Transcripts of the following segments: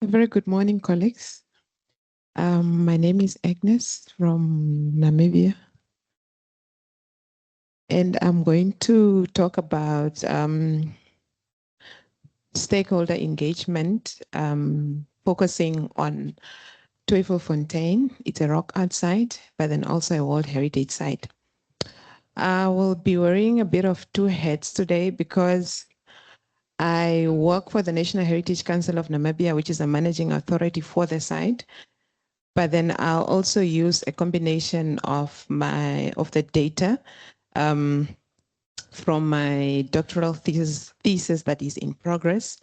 A very good morning, colleagues. My name is Agnes from Namibia, and I'm going to talk about stakeholder engagement, focusing on Twyfelfontein. It's a rock art site, but then also a World Heritage site. I will be wearing a bit of two hats today because I work for the National Heritage Council of Namibia, which is a managing authority for the site. But then I'll also use a combination of the data from my doctoral thesis that is in progress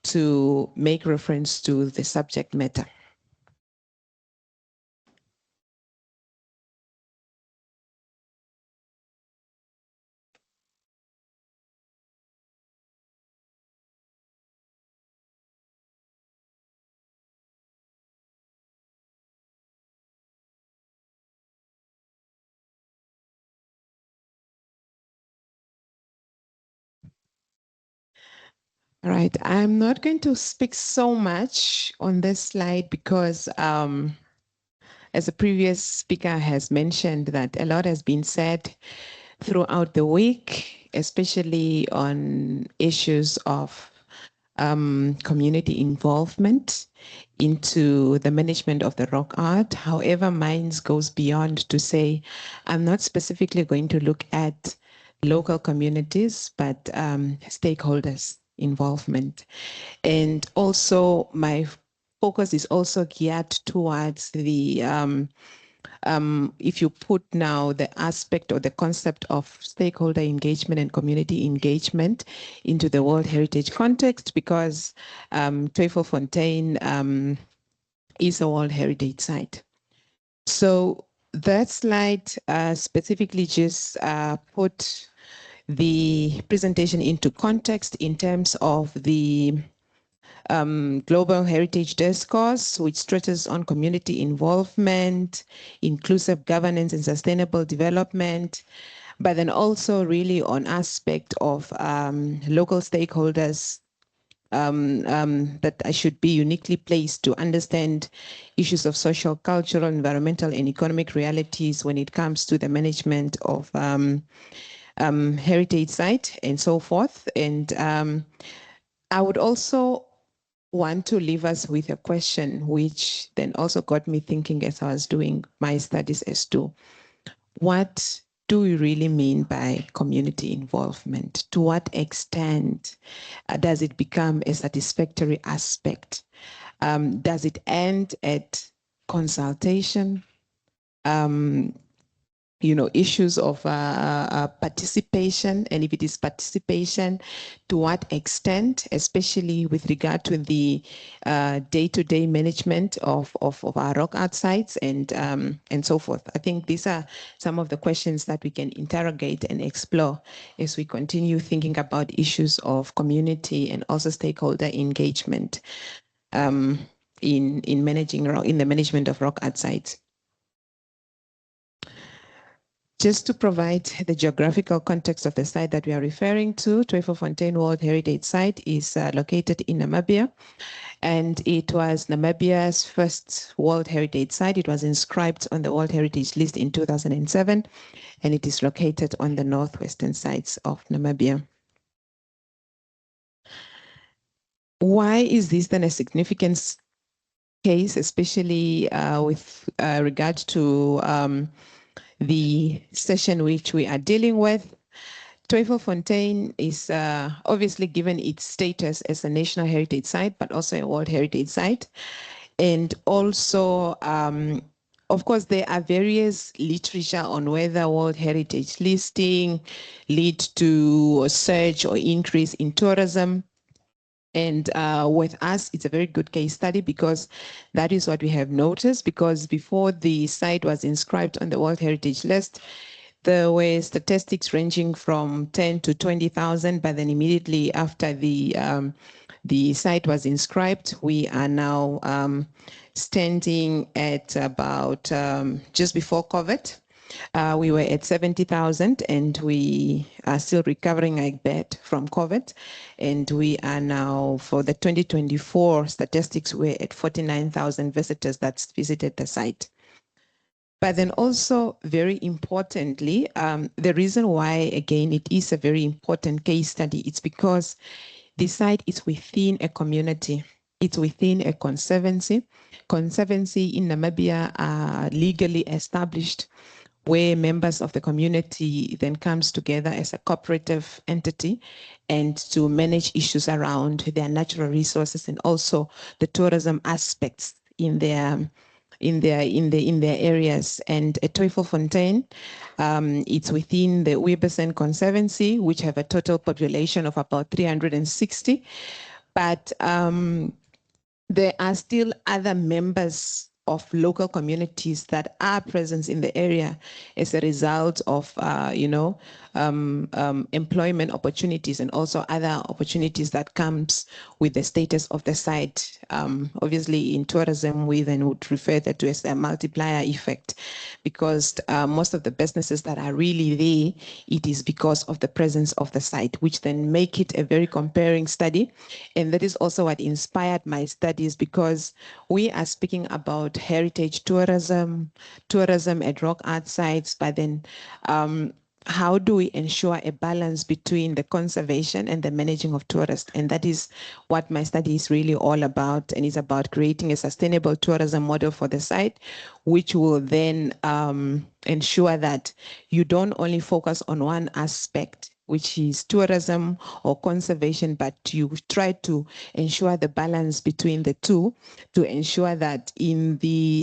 to make reference to the subject matter. All right, I'm not going to speak so much on this slide because as a previous speaker has mentioned, that a lot has been said throughout the week, especially on issues of community involvement into the management of the rock art. However, mine goes beyond to say, I'm not specifically going to look at local communities, but stakeholders' involvement. And also my focus is also geared towards the if you put now the aspect or the concept of stakeholder engagement and community engagement into the World Heritage context, because Twyfelfontein is a World Heritage site. So that slide specifically just put the presentation into context in terms of the Global Heritage Discourse, which stresses on community involvement, inclusive governance and sustainable development, but then also really on aspect of local stakeholders that I should be uniquely placed to understand issues of social, cultural, environmental, and economic realities when it comes to the management of heritage site and so forth. And I would also want to leave us with a question, which then also got me thinking as I was doing my studies as to what do we really mean by community involvement? To what extent does it become a satisfactory aspect? Does it end at consultation? Issues of participation, and if it is participation, to what extent, especially with regard to the day-to-day management of our rock art sites and so forth. I think these are some of the questions that we can interrogate and explore as we continue thinking about issues of community and also stakeholder engagement in the management of rock art sites. Just to provide the geographical context of the site that we are referring to, Twyfelfontein World Heritage Site is located in Namibia, and it was Namibia's first World Heritage Site. It was inscribed on the World Heritage List in 2007, and it is located on the northwestern sides of Namibia. Why is this then a significant case, especially with regard to the session which we are dealing with? Twyfelfontein is obviously given its status as a National Heritage Site, but also a World Heritage Site. And also, of course, there are various literature on whether World Heritage listing lead to a surge or increase in tourism. And with us, it's a very good case study because that is what we have noticed, because before the site was inscribed on the World Heritage List, there were statistics ranging from 10 to 20,000, but then immediately after the site was inscribed, we are now standing at about just before COVID. We were at 70,000 and we are still recovering, I bet, from COVID. And we are now, for the 2024 statistics, we're at 49,000 visitors that's visited the site. But then also, very importantly, the reason why, again, it is a very important case study, it's because the site is within a community. It's within a conservancy. Conservancy in Namibia are legally established, where members of the community then comes together as a cooperative entity and to manage issues around their natural resources and also the tourism aspects in their areas. And at Twyfelfontein, it's within the Weberson Conservancy, which have a total population of about 360. But there are still other members of local communities that are present in the area as a result of, employment opportunities and also other opportunities that comes with the status of the site. Obviously, in tourism, we then would refer that to as a multiplier effect, because most of the businesses that are really there, it is because of the presence of the site, which then make it a very comparing study. And that is also what inspired my studies, because we are speaking about heritage tourism, tourism at rock art sites, but then how do we ensure a balance between the conservation and the managing of tourists? And that is what my study is really all about. And it's about creating a sustainable tourism model for the site, which will then ensure that you don't only focus on one aspect, which is tourism or conservation, but you try to ensure the balance between the two to ensure that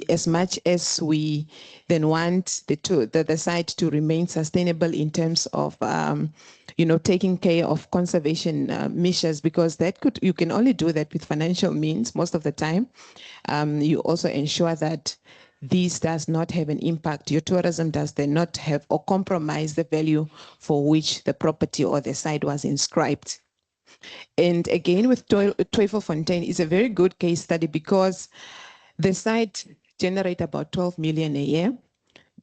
as much as we then want the site to remain sustainable in terms of taking care of conservation measures, because you can only do that with financial means most of the time. You also ensure that this does not have an impact. Your tourism does not have or compromise the value for which the property or the site was inscribed. And again, with Twyfelfontein is a very good case study, because the site generates about 12 million a year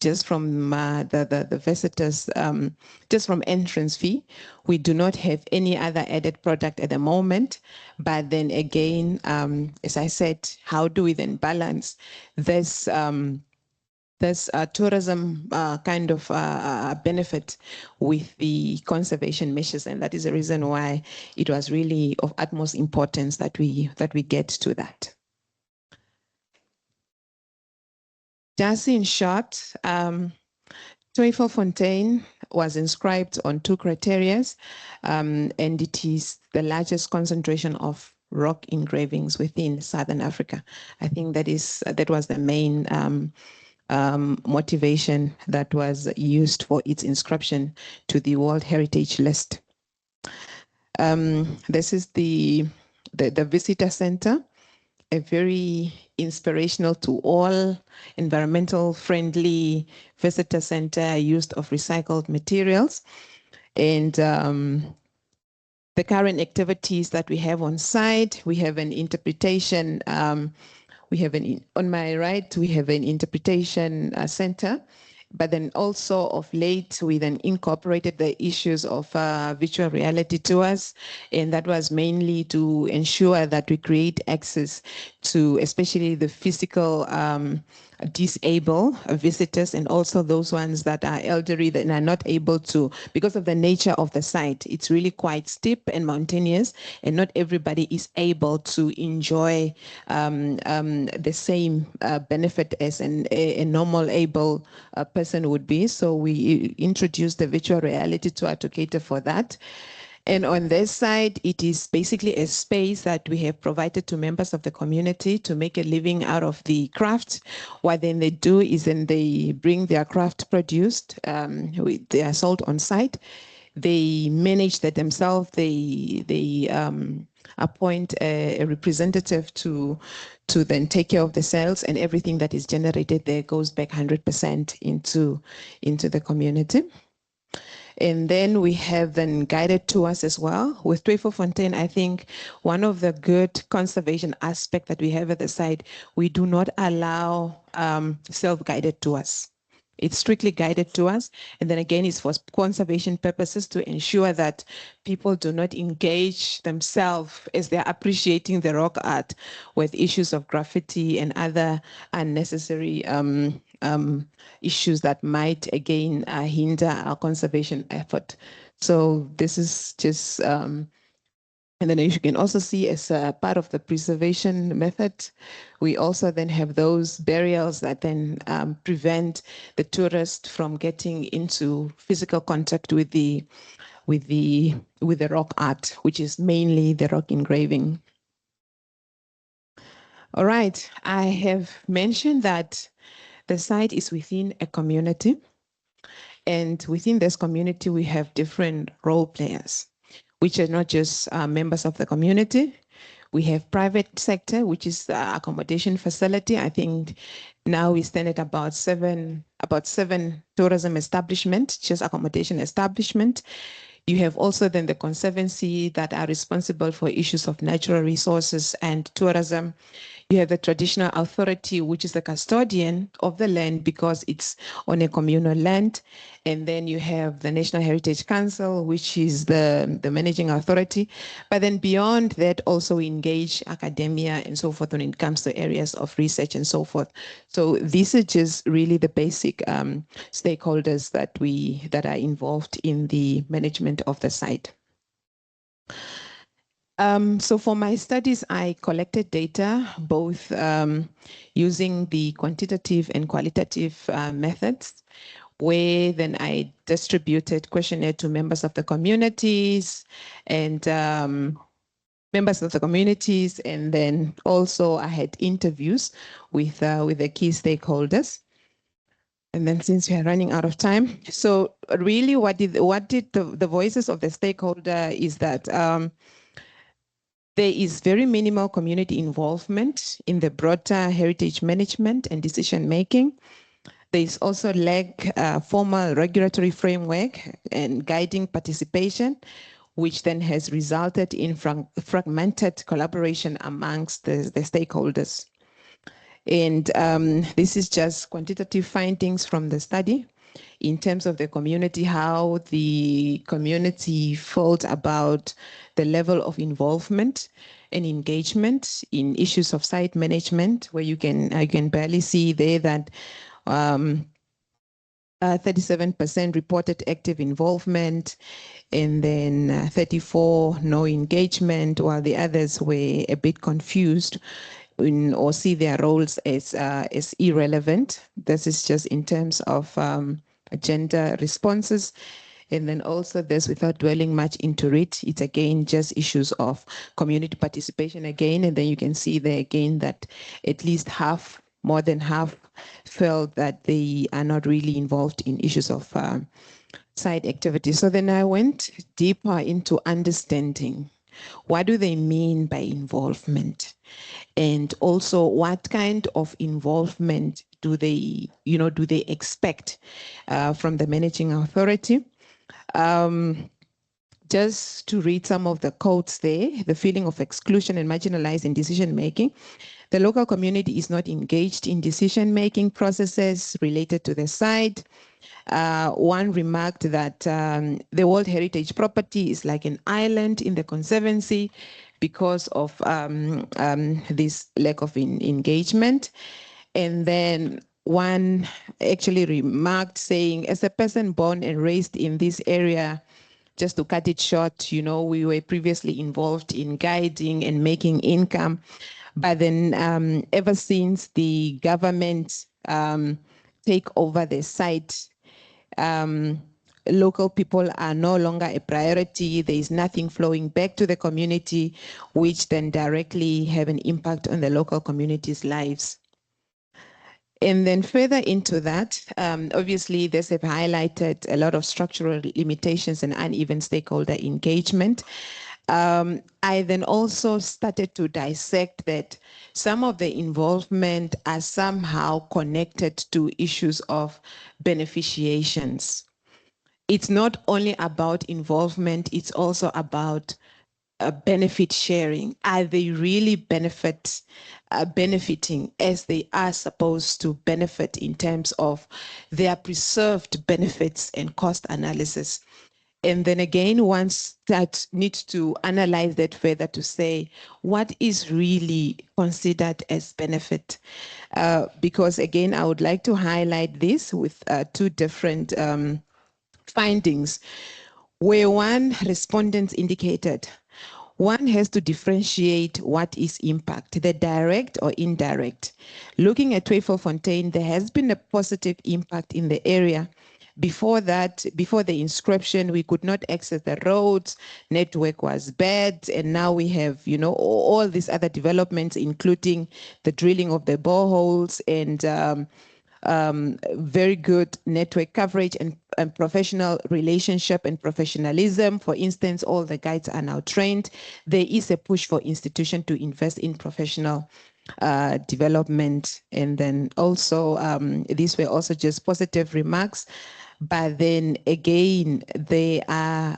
just from the visitors, just from entrance fee. We do not have any other added product at the moment. But then again, as I said, how do we then balance this tourism kind of benefit with the conservation measures? And that is the reason why it was really of utmost importance that we get to that. Just in short, Twyfelfontein was inscribed on 2 criteria, and it is the largest concentration of rock engravings within Southern Africa. I think that was the main motivation that was used for its inscription to the World Heritage List. This is the visitor center, a very inspirational to all, environmental friendly visitor center used of recycled materials. And the current activities that we have on site, we have an interpretation, on my right, we have an interpretation center. But then also of late, we then incorporated the issues of virtual reality tours. And that was mainly to ensure that we create access to especially the physical disabled visitors, and also those ones that are elderly that are not able to, because of the nature of the site. It's really quite steep and mountainous, and not everybody is able to enjoy the same benefit as a normal able person would be. So we introduced the virtual reality tour to cater for that. And on this side, it is basically a space that we have provided to members of the community to make a living out of the craft. What then they do is then they bring their craft produced, they are sold on site. They manage that themselves. They appoint a representative to then take care of the sales, and everything that is generated there goes back 100% into the community. And then we have then guided tours as well. With Twyfelfontein, I think one of the good conservation aspects that we have at the site, we do not allow self-guided tours. It's strictly guided to us. And then again, it's for conservation purposes to ensure that people do not engage themselves as they're appreciating the rock art with issues of graffiti and other unnecessary issues that might again hinder our conservation effort. So this is just and then you can also see as a part of the preservation method, we also then have those burials that then prevent the tourist from getting into physical contact with the rock art, which is mainly the rock engraving. All right, I have mentioned that the site is within a community, and within this community we have different role players, which are not just members of the community. We have private sector, which is the accommodation facility. I think now we stand at about seven tourism establishments, just accommodation establishment. You have also then the conservancy that are responsible for issues of natural resources and tourism. You have the traditional authority, which is the custodian of the land because it's on a communal land. And then you have the National Heritage Council, which is the managing authority. But then beyond that, also we engage academia and so forth when it comes to areas of research and so forth. So these are just really the basic stakeholders that are involved in the management of the site. So for my studies, I collected data both using the quantitative and qualitative methods, where then I distributed questionnaire to members of the communities and then also I had interviews with the key stakeholders. And then since we are running out of time, so really what did the voices of the stakeholder is that there is very minimal community involvement in the broader heritage management and decision making. There is also lack formal regulatory framework and guiding participation, which then has resulted in fragmented collaboration amongst the stakeholders. And this is just quantitative findings from the study in terms of the community, how the community felt about the level of involvement and engagement in issues of site management, where you can barely see there that 37% reported active involvement, and then 34 no engagement, while the others were a bit confused or see their roles as irrelevant. This is just in terms of gender responses. And then also this, without dwelling much into it, it's again just issues of community participation again. And then you can see there again that at least more than half felt that they are not really involved in issues of side activities. So then I went deeper into understanding what do they mean by involvement, and also what kind of involvement do they expect from the managing authority. Just to read some of the quotes there: the feeling of exclusion and marginalized in decision making. The local community is not engaged in decision-making processes related to the site. One remarked that the World Heritage property is like an island in the conservancy because of this lack of engagement. And then one actually remarked saying, as a person born and raised in this area, just to cut it short, we were previously involved in guiding and making income. But then ever since the government take over the site, local people are no longer a priority. There is nothing flowing back to the community, which then directly have an impact on the local community's lives. And then further into that, obviously, this have highlighted a lot of structural limitations and uneven stakeholder engagement. I then also started to dissect that some of the involvement are somehow connected to issues of beneficiations. It's not only about involvement, it's also about benefit sharing? Are they really benefiting as they are supposed to benefit in terms of their preserved benefits and cost analysis? And then again, once that needs to analyze that further to say what is really considered as benefit. Because again, I would like to highlight this with two different findings, where one respondents indicated one has to differentiate what is impact, the direct or indirect. Looking at Twyfelfontein, there has been a positive impact in the area. Before that, before the inscription, we could not access the roads, network was bad, and now we have, you know, all these other developments, including the drilling of the boreholes and very good network coverage and professional relationship and professionalism. For instance, all the guides are now trained. There is a push for institutions to invest in professional development. And then also, these were also just positive remarks. But then again, there are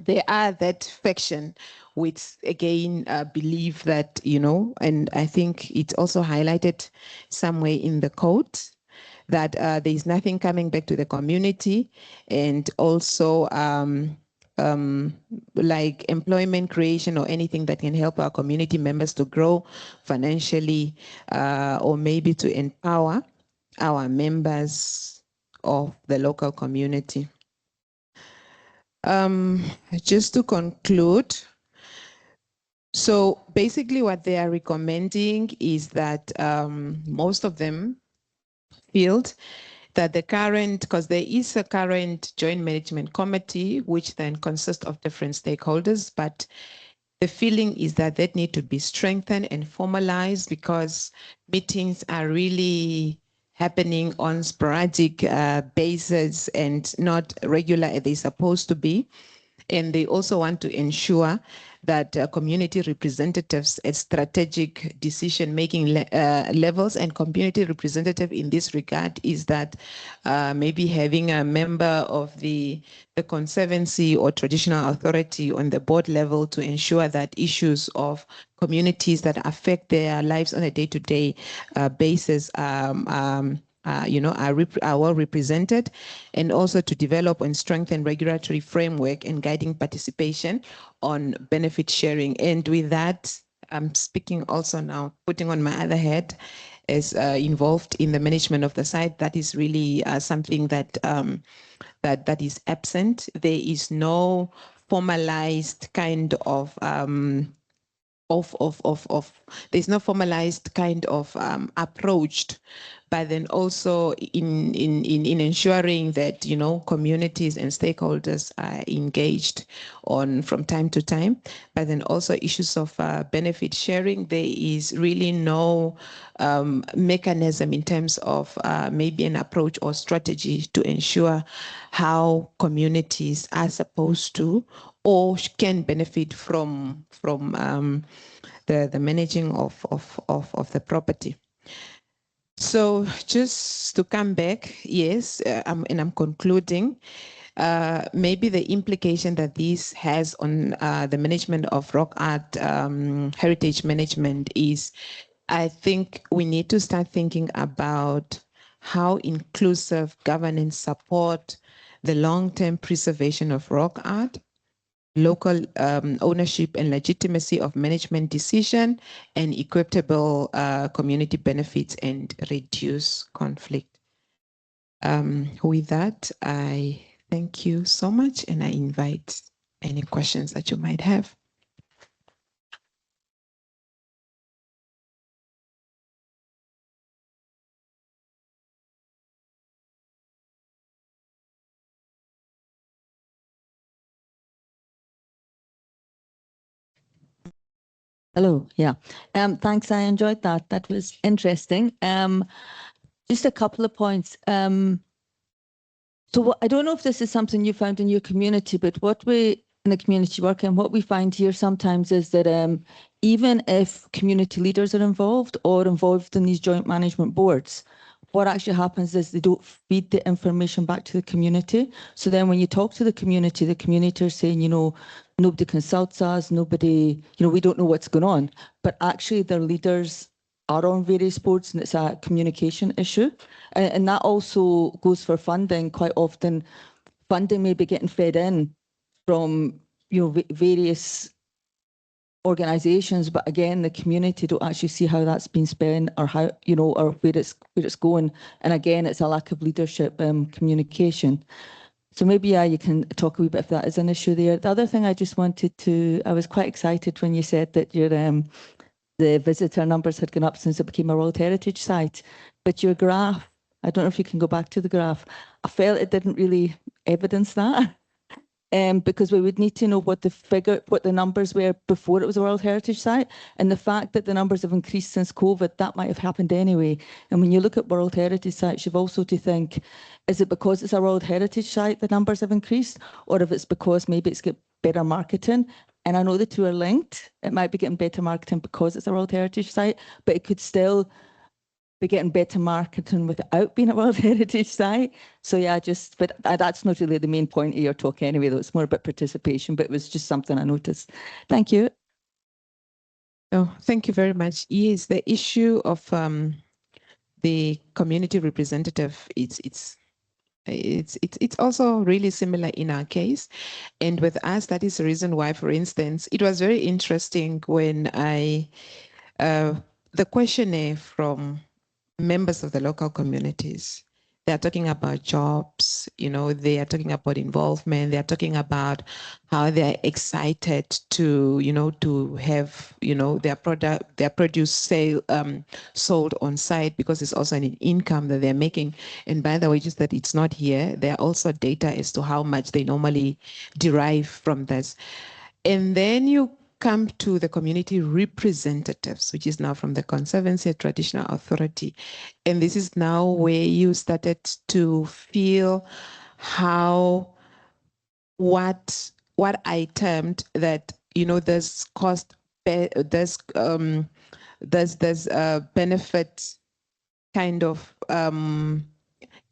that faction which again believe that, you know, and I think it's also highlighted somewhere in the code that there is nothing coming back to the community, and also like employment creation or anything that can help our community members to grow financially, or maybe to empower our members of the local community. Just to conclude, so basically what they are recommending is that most of them feel that the current, because there is a current joint management committee, which then consists of different stakeholders, but the feeling is that that need to be strengthened and formalized, because meetings are really happening on sporadic basis and not regular as they're supposed to be. And they also want to ensure that community representatives at strategic decision-making levels, and community representative in this regard is that maybe having a member of the conservancy or traditional authority on the board level to ensure that issues of communities that affect their lives on a day-to-day basis you know, are well represented, and also to develop and strengthen regulatory framework and guiding participation on benefit sharing. And with that, I'm speaking also now, putting on my other head as involved in the management of the site. That is really something that that is absent. There is no formalized kind of there's no formalized kind of approach, but then also in ensuring that, you know, communities and stakeholders are engaged on from time to time, but then also issues of benefit sharing. There is really no mechanism in terms of maybe an approach or strategy to ensure how communities are supposed to or can benefit from the managing of the property. So just to come back, yes, and I'm concluding, maybe the implication that this has on the management of rock art heritage management is, I think we need to start thinking about how inclusive governance support the long-term preservation of rock art, local ownership and legitimacy of management decision, and equitable community benefits and reduce conflict. With that, I thank you so much, and I invite any questions that you might have. Hello, yeah. Thanks, I enjoyed that. That was interesting. Just a couple of points. So I don't know if this is something you found in your community, but what we in the community work and what we find here sometimes is that even if community leaders are involved or involved in these joint management boards, what actually happens is they don't feed the information back to the community. So then when you talk to the community are saying, you know, nobody consults us, nobody, we don't know what's going on. But actually their leaders are on various boards and it's a communication issue. And that also goes for funding. Quite often funding may be getting fed in from, various organizations, but again, the community don't actually see how that's been spent or how, or where it's going. And again, it's a lack of leadership, communication. So maybe, yeah, you can talk a wee bit if that is an issue there. The other thing I just wanted to, I was quite excited when you said that your the visitor numbers had gone up since it became a World Heritage Site. But your graph, I don't know if you can go back to the graph, I felt it didn't really evidence that. Because we would need to know what the numbers were before it was a World Heritage Site. And the fact that the numbers have increased since COVID, that might have happened anyway. And when you look at World Heritage Sites, you've also to think, is it because it's a World Heritage Site the numbers have increased? Or if it's because maybe it's got better marketing? And I know the two are linked. It might be getting better marketing because it's a World Heritage Site, but it could still be getting better marketing without being a World Heritage Site. So yeah, but that's not really the main point of your talk anyway, though. It's more about participation, but it was just something I noticed. Thank you. Oh, thank you very much. Yes, the issue of the community representative, it's also really similar in our case. And with us, that is the reason why, for instance, it was very interesting when the questionnaire from members of the local communities, they are talking about jobs, they are talking about involvement, they are talking about how they are excited to, to have, their produce sold on site, because it's also an income that they're making. And by the way, just that it's not here, there are also data as to how much they normally derive from this. And then you come to the community representatives, which is now from the Conservancy Traditional Authority. And this is now where you started to feel how what I termed that, there's cost, there's benefit kind of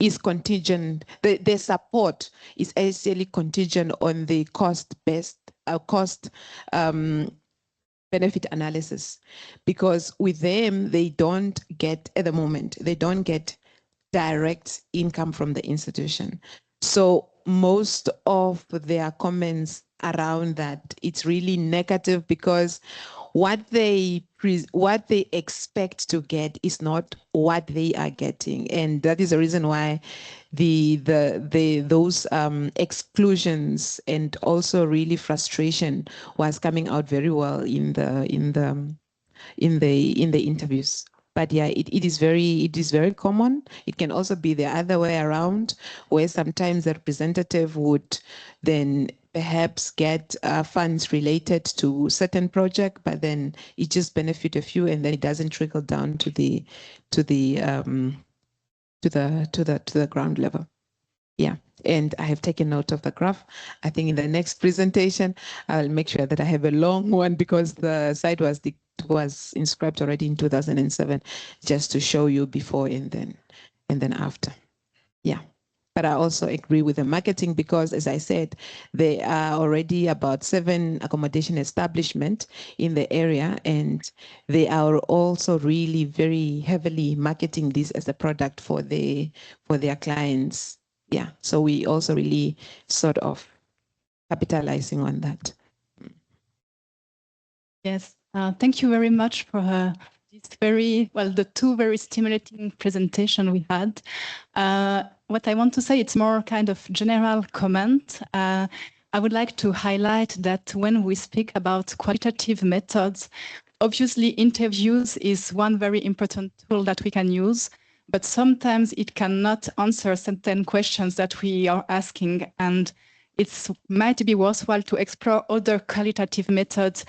is contingent. The support is actually contingent on the cost-based benefit analysis, because with them, they don't get, at the moment, they don't get direct income from the institution. So most of their comments around that, it's really negative, because what they expect to get is not what they are getting. And that is the reason why those exclusions and also really frustration was coming out very well in the interviews. But yeah, it is very common. It can also be the other way around, where sometimes the representative would then perhaps get funds related to certain project, but then it just benefit a few, and then it doesn't trickle down to the ground level. Yeah, and I have taken note of the graph. I think in the next presentation, I'll make sure that I have a long one, because the site was inscribed already in 2007, just to show you before and then after. Yeah. But I also agree with the marketing, because, as I said, there are already about 7 accommodation establishments in the area, and they are also really very heavily marketing this as a product for their clients. Yeah, so we also really sort of capitalizing on that. Yes, thank you very much for this the 2 very stimulating presentation we had. What I want to say, it's more kind of general comment. I would like to highlight that when we speak about qualitative methods, obviously interviews is one very important tool that we can use, but sometimes it cannot answer certain questions that we are asking, and it might be worthwhile to explore other qualitative methods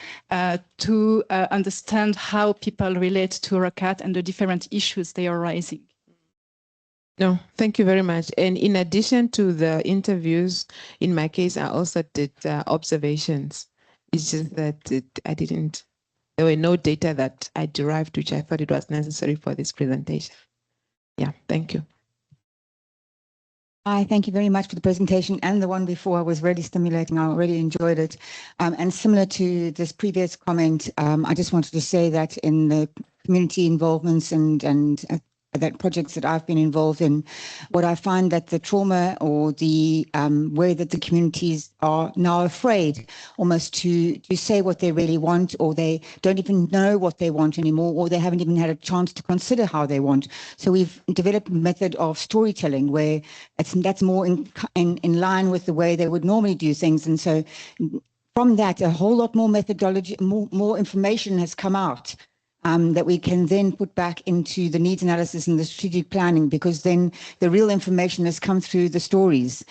to understand how people relate to ROCAT and the different issues they are raising. No, thank you very much. And in addition to the interviews, in my case, I also did observations. It's just that there were no data that I derived, which I thought it was necessary for this presentation. Yeah, thank you. Hi, thank you very much for the presentation, and the one before was really stimulating. I really enjoyed it. And similar to this previous comment, I just wanted to say that in the community involvements and that projects that I've been involved in, what I find that the trauma or the way that the communities are now afraid almost to say what they really want, or they don't even know what they want anymore, or they haven't even had a chance to consider how they want. So we've developed a method of storytelling where that's more in line with the way they would normally do things. And so from that, a whole lot more methodology, more information has come out that we can then put back into the needs analysis and the strategic planning, because then the real information has come through the stories.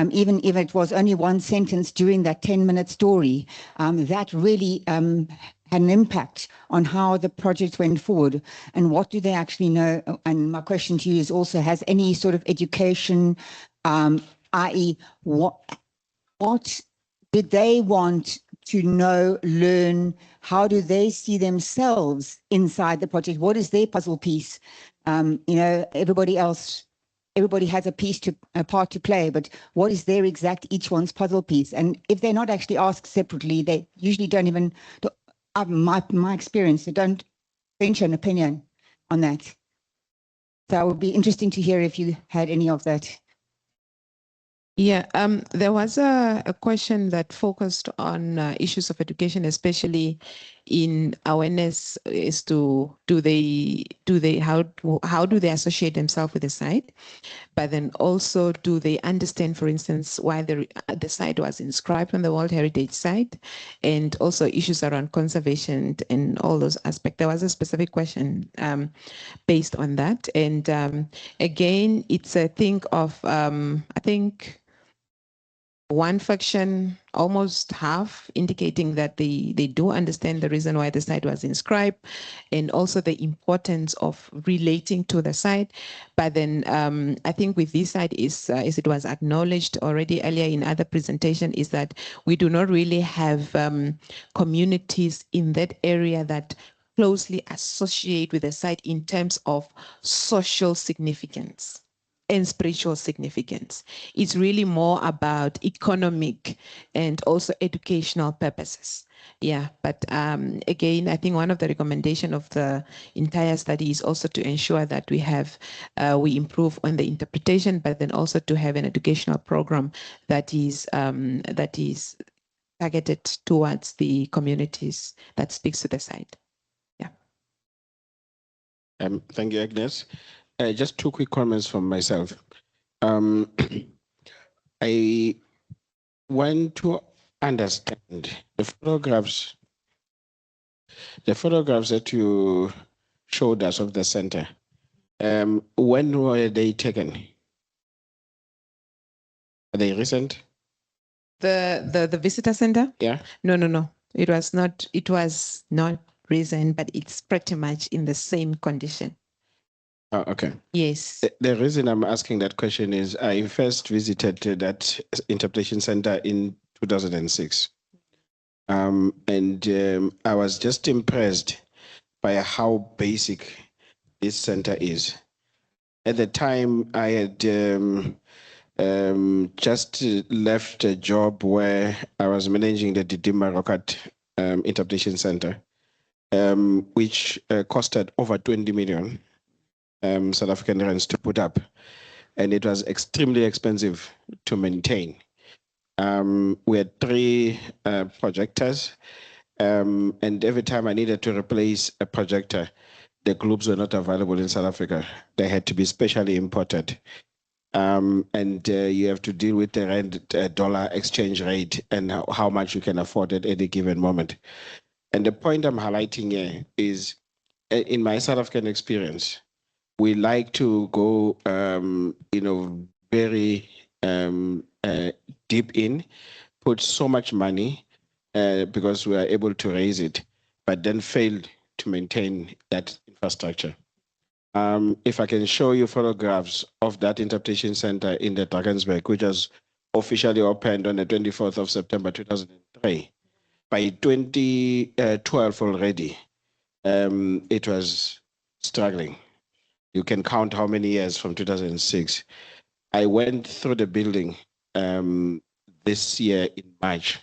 Even if it was only one sentence during that 10-minute story, that really had an impact on how the project went forward and what do they actually know. And my question to you is also, has any sort of education, i.e. what did they want to know, learn? How do they see themselves inside the project? What is their puzzle piece? You know, everybody has a part to play, but what is their exact each one's puzzle piece? And if they're not actually asked separately, they usually don't even, my experience, they don't venture an opinion on that. So it would be interesting to hear if you had any of that. Yeah, there was a question that focused on issues of education, especially in awareness as to how do they associate themselves with the site, but then also do they understand, for instance, why the site was inscribed on the World Heritage Site, and also issues around conservation and all those aspects. There was a specific question based on that, and again, it's a thing of I think one faction, almost half, indicating that they do understand the reason why the site was inscribed and also the importance of relating to the site. But then I think with this site is, as it was acknowledged already earlier in other presentation, is that we do not really have communities in that area that closely associate with the site in terms of social significance and spiritual significance. It's really more about economic and also educational purposes. Yeah, but again, I think one of the recommendations of the entire study is also to ensure that we improve on the interpretation, but then also to have an educational program that is targeted towards the communities that speaks to the site. Yeah. Thank you, Agnes. Just two quick comments from myself. I want to understand the photographs that you showed us of the center. When were they taken? Are they recent? The visitor center? Yeah. No. It was not recent, but it's pretty much in the same condition. Oh, okay. Yes. The reason I'm asking that question is I first visited that interpretation center in 2006. And I was just impressed by how basic this center is. At the time, I had just left a job where I was managing the Didima Rocket Interpretation Center, which costed over 20 million South African rands to put up. And it was extremely expensive to maintain. We had 3 projectors, and every time I needed to replace a projector, the globes were not available in South Africa. They had to be specially imported. And you have to deal with the rand-dollar exchange rate and how much you can afford at any given moment. And the point I'm highlighting here is, in my South African experience, we like to go, very deep in, put so much money because we are able to raise it, but then fail to maintain that infrastructure. If I can show you photographs of that interpretation center in the Drakensberg, which was officially opened on the 24th of September 2003. By 2012 already, it was struggling. You can count how many years from 2006. I went through the building this year in March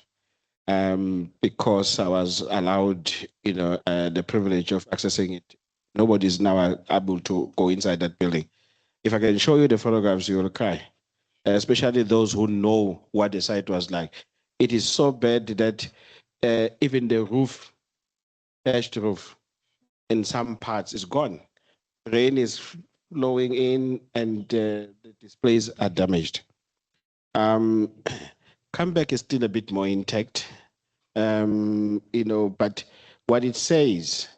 because I was allowed, the privilege of accessing it. Nobody is now able to go inside that building. If I can show you the photographs, you will cry, especially those who know what the site was like. It is so bad that even the roof, thatched roof, in some parts is gone. Rain is flowing in and the displays are damaged. Comeback is still a bit more intact, but what it says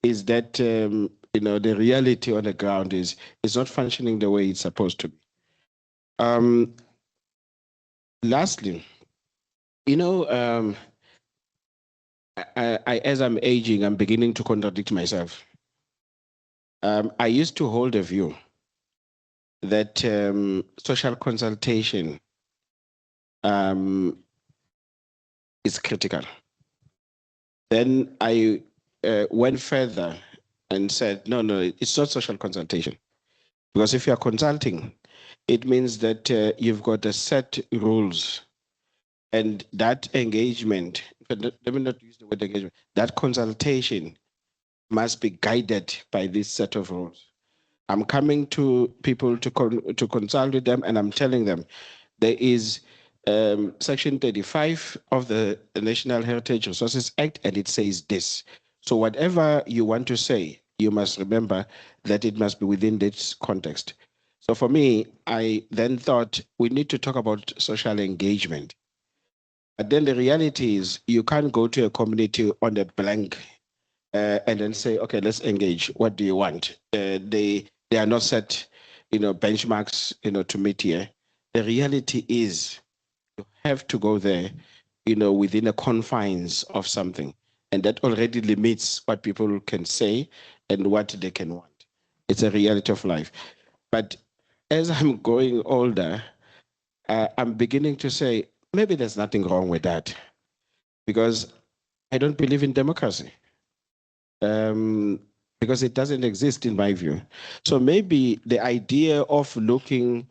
is that, the reality on the ground is not functioning the way it's supposed to be. Lastly, as I'm aging, I'm beginning to contradict myself. I used to hold a view that social consultation is critical. Then I went further and said, no, it's not social consultation. Because if you're consulting, it means that you've got a set rules, and that engagement, let me not use the word engagement, that consultation must be guided by this set of rules. I'm coming to people to consult with them, and I'm telling them there is Section 35 of the National Heritage Resources Act, and it says this. So whatever you want to say, you must remember that it must be within this context. So for me, I then thought we need to talk about social engagement. But then the reality is you can't go to a community on a blank and then say, okay, let's engage. What do you want? They are not set, benchmarks, to meet here. The reality is you have to go there, within the confines of something. And that already limits what people can say and what they can want. It's a reality of life. But as I'm growing older, I'm beginning to say, maybe there's nothing wrong with that, because I don't believe in democracy. Because it doesn't exist in my view. So maybe the idea of looking,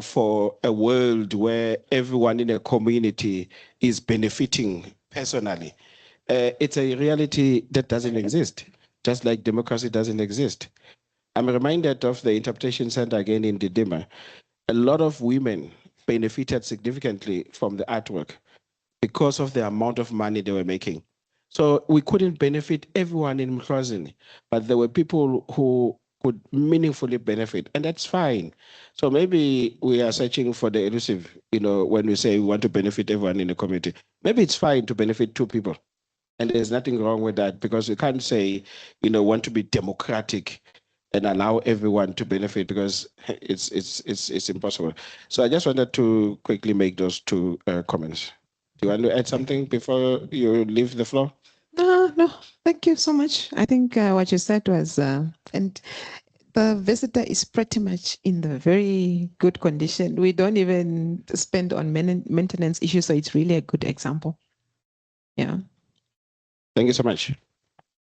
for a world where everyone in a community is benefiting personally, it's a reality that doesn't exist, just like democracy doesn't exist. I'm reminded of the Interpretation Center again in Didima. A lot of women benefited significantly from the artwork because of the amount of money they were making. So we couldn't benefit everyone in Mkhwazini, but there were people who could meaningfully benefit, and that's fine. So maybe we are searching for the elusive, when we say we want to benefit everyone in the community. Maybe it's fine to benefit two people, and there's nothing wrong with that, because we can't say, want to be democratic and allow everyone to benefit, because it's impossible. So I just wanted to quickly make those two comments. Do you want to add something before you leave the floor? No, thank you so much. I think what you said was, and the visitor is pretty much in the very good condition. We don't even spend on maintenance issues, so it's really a good example. Yeah. Thank you so much.